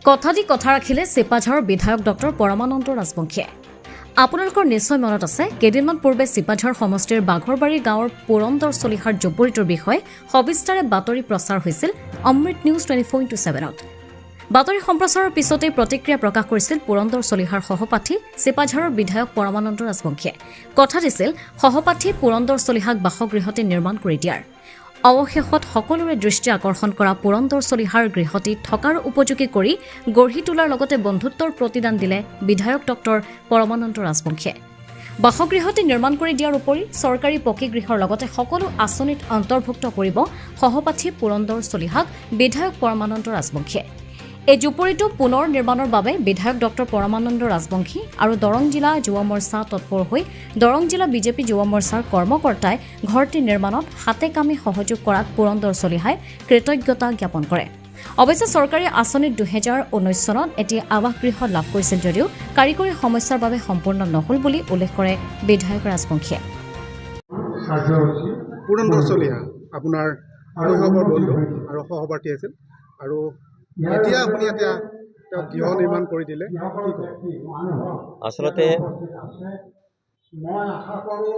কথা দি কথা ৰাখিলে চিপাঝাৰৰ বিধায়ক ডক্টৰ পৰমানন্দ ৰাজবংশীয়ে। আপোনালোকৰ নিশ্চয় মনত আছে কেইদিনমান পূৰ্বে চিপাঝাৰ সমষ্টিৰ বাঘৰবাৰী গাঁৱৰ পুৰন্দৰ চলিহাৰ জুপুৰিটোৰ বিষয়ে সবিস্তাৰে বাতৰি প্ৰচাৰ হৈছিল অমৃত নিউজ 24/7ত। বাতৰি সম্প্ৰচাৰৰ পিছতেই প্ৰতিক্ৰিয়া প্ৰকাশ কৰিছিল পুৰন্দৰ চলিহাৰ সহপাঠী চিপাঝাৰৰ বিধায়ক পৰমানন্দ ৰাজবংশীয়ে। কথা দিছিল সহপাঠী পুৰন্দৰ চলিহাক বাসগৃহতে নিৰ্মাণ কৰি দিয়াৰ। অৱশেষত সকলোৰে দৃষ্টি আকৰ্ষণ কৰা পুৰন্দৰ চলিহাৰ গৃহটি থকাৰ উপযোগী কৰি গঢ়ি তোলাৰ লগতে বন্ধুত্বৰ প্ৰতিদান দিলে বিধায়ক ডক্টৰ পৰমানন্দ ৰাজবংশীয়ে। বাসগৃহটি নিৰ্মাণ কৰি দিয়াৰ উপৰি চৰকাৰী পকী গৃহৰ লগতে সকলো আঁচনিত অন্তৰ্ভুক্ত কৰিব সহপাঠী পুৰন্দৰ চলিহাক বিধায়ক পৰমানন্দ ৰাজবংশীয়ে। এই জুপুৰিটো পুনৰ নিৰ্মাণৰ বাবে বিধায়ক ডক্টৰ পৰমানন্দ ৰাজবংশী আৰু দৰং জিলা যুৱ মৰ্চা তৎপৰ হৈ দৰং জিলা বিজেপি যুৱ মৰ্চাৰ কৰ্মকৰ্তাই ঘৰটি নিৰ্মাণত হাতে কামে সহযোগ কৰাত পুৰন্দৰ চলিহাই কৃতজ্ঞতা জ্ঞাপন কৰে। অৱশ্যে চৰকাৰী আঁচনিত 2019 চনত এটি আৱাসগৃহ লাভ কৰিছিল যদিও কাৰিকৰী সমস্যাৰ বাবে সম্পূৰ্ণ নহল বুলি উল্লেখ কৰে বিধায়ক ৰাজবংশীয়ে। পুৰন্দৰ চলিহা আপোনাৰ শৈশৱৰ বন্ধু আৰু সহপাঠী আছিল আৰু এতিয়া আপুনি এতিয়া গৃহ নিৰ্মাণ কৰি দিলে আচলতে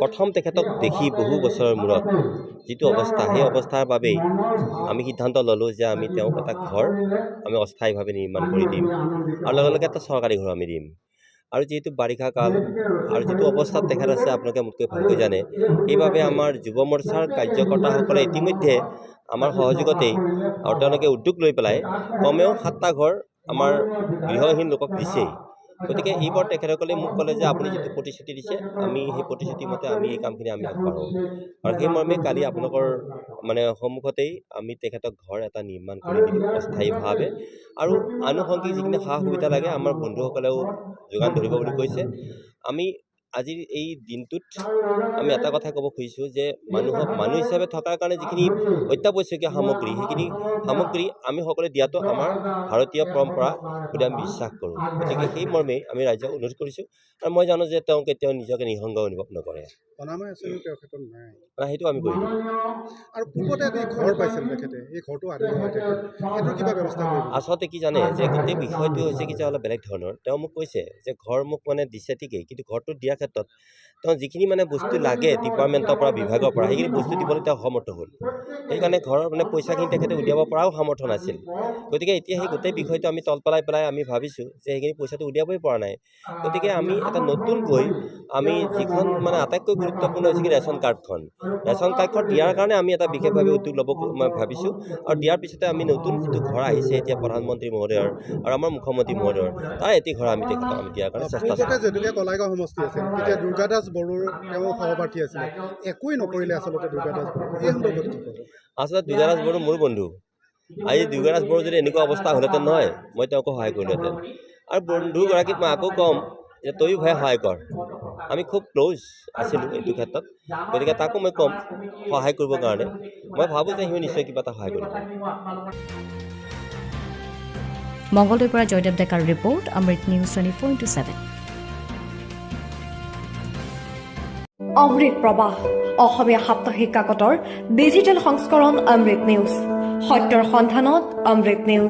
প্ৰথম তেখেতক দেখি বহু বছৰৰ মূৰত যিটো অৱস্থা সেই অৱস্থাৰ বাবেই আমি সিদ্ধান্ত ল'লোঁ যে আমি তেওঁক এটা ঘৰ আমি অস্থায়ীভাৱে নিৰ্মাণ কৰি দিম আৰু লগে লগে এটা চৰকাৰী ঘৰ আমি দিম। আৰু যিহেতু বাৰিষা কাল আৰু যিটো অৱস্থাত তেখেত আছে আপোনালোকে মোতকৈ ভালকৈ জানে, সেইবাবে আমাৰ যুৱ মৰ্চাৰ কাৰ্যকৰ্তাসকলে ইতিমধ্যে আমাৰ সহযোগতেই আৰু তেওঁলোকে উদ্যোগ লৈ পেলাই কমেও 7টা ঘৰ আমাৰ গৃহহীন লোকক দিছেই। গতিকে এইবাৰ তেখেতসকলে মোক ক'লে যে আপুনি যিটো প্ৰতিশ্ৰুতি দিছে আমি সেই প্ৰতিশ্ৰুতি মতে আমি এই কামখিনি আমি আগবাঢ়োঁ আৰু সেই মৰ্মে কালি আপোনালোকৰ সন্মুখতেই আমি তেখেতক ঘৰ এটা নিৰ্মাণ কৰি দিলোঁ অস্থায়ীভাৱে আৰু আনুষংগিক যিখিনি সা সুবিধা লাগে আমাৰ বন্ধুসকলেও যোগান ধৰিব বুলি কৈছে। আমি আজিৰ এই দিনটোত আমি এটা কথা ক'ব খুজিছোঁ যে মানুহ হিচাপে থকাৰ কাৰণে যিখিনি অত্যাৱশ্যকীয় সামগ্ৰী সেইখিনি সামগ্ৰী আমি সকলোৱে দিয়াটো আমাৰ ভাৰতীয় পৰম্পৰা বুলি আমি বিশ্বাস কৰোঁ। গতিকে সেই মৰ্মেই আমি ৰাইজক অনুৰোধ কৰিছোঁ আৰু মই জানো যে তেওঁ কেতিয়াও নিজকে নিঃসংগ অনুভৱ নকৰে। সেইটো আমি কৰি দিম। আৰু পূৰ্বতে এটি ঘৰ পাইছিল তেখেতে, এই ঘৰটো কিবা ব্যৱস্থা কৰিব। আচলতে কি জানে যে গোটেই বিষয়টো হৈছে কি যে অলপ বেলেগ ধৰণৰ। তেওঁ মোক কৈছে যে ঘৰ মোক দিছে ঠিকেই, কিন্তু ঘৰটো দিয়াৰ ক্ষেত্ৰত তেওঁ যিখিনি বস্তু লাগে ডিপাৰ্টমেণ্টৰ পৰা বিভাগৰ পৰা সেইখিনি বস্তু দিবলৈ তেওঁ সমৰ্থ হ'ল। সেইকাৰণে ঘৰৰ পইচাখিনি তেখেতে উলিয়াব পৰাও সামৰ্থ নাছিল। গতিকে এতিয়া সেই গোটেই বিষয়টো আমি তল পেলাই আমি ভাবিছোঁ যে সেইখিনি পইচাটো উলিয়াবই পৰা নাই। গতিকে আমি এটা নতুনকৈ আমি যিখন আটাইতকৈ গুৰুত্বপূৰ্ণ হৈছে কি ৰেচন কাৰ্ডখন দিয়াৰ কাৰণে আমি এটা বিশেষভাৱে উদ্যোগ ল'ব মই ভাবিছোঁ আৰু দিয়াৰ পিছতে আমি নতুন যিটো ঘৰ আহিছে এতিয়া প্ৰধানমন্ত্ৰী মহোদয়ৰ আৰু আমাৰ মুখ্যমন্ত্ৰী মহোদয়ৰ তাৰ এটি ঘৰ আমি তেখেতক আমি দিয়াৰ কাৰণে চেষ্টা কৰিছোঁ। যদিহে কলাইগাঁও সমষ্টি আছিল তেতিয়া দুৰ্গা দাস বড়োৰ তেওঁ সহপাঠী আছিলে, একোৱেই নকৰিলে আচলতে দুৰ্গা দাস বড়ো। এই সন্দৰ্ভত কি ক'ব? আচলতে দুৰ্গা দাস বড়ো মোৰ বন্ধু। আজি দুৰ্গা দাস বড়ো যদি এনেকুৱা অৱস্থা হ'লহেঁতেন নহয় মই তেওঁকো সহায় কৰিলোহেঁতেন। আৰু বন্ধুগৰাকীক মই আকৌ ক'ম যে তয়ো ভাই সহায় কৰ। আমি খুব ক্ল'জ আছিলোঁ এইটো ক্ষেত্ৰত। গতিকে তাকো মই ক'ম সহায় কৰিবৰ কাৰণে। মই ভাবোঁ যে সিও নিশ্চয় কিবা এটা সহায় কৰিব। মংগলদৈৰ পৰা জয়দেৱ ডেকাৰ ৰিপৰ্ট, অমৃত নিউজ 24/7। অমৃত প্ৰবাহ অসমীয়া সাপ্তাহিক কাকতৰ ডিজিটেল সংস্কৰণ অমৃত নিউজ, সত্যৰ সন্ধানত অমৃত নিউজ।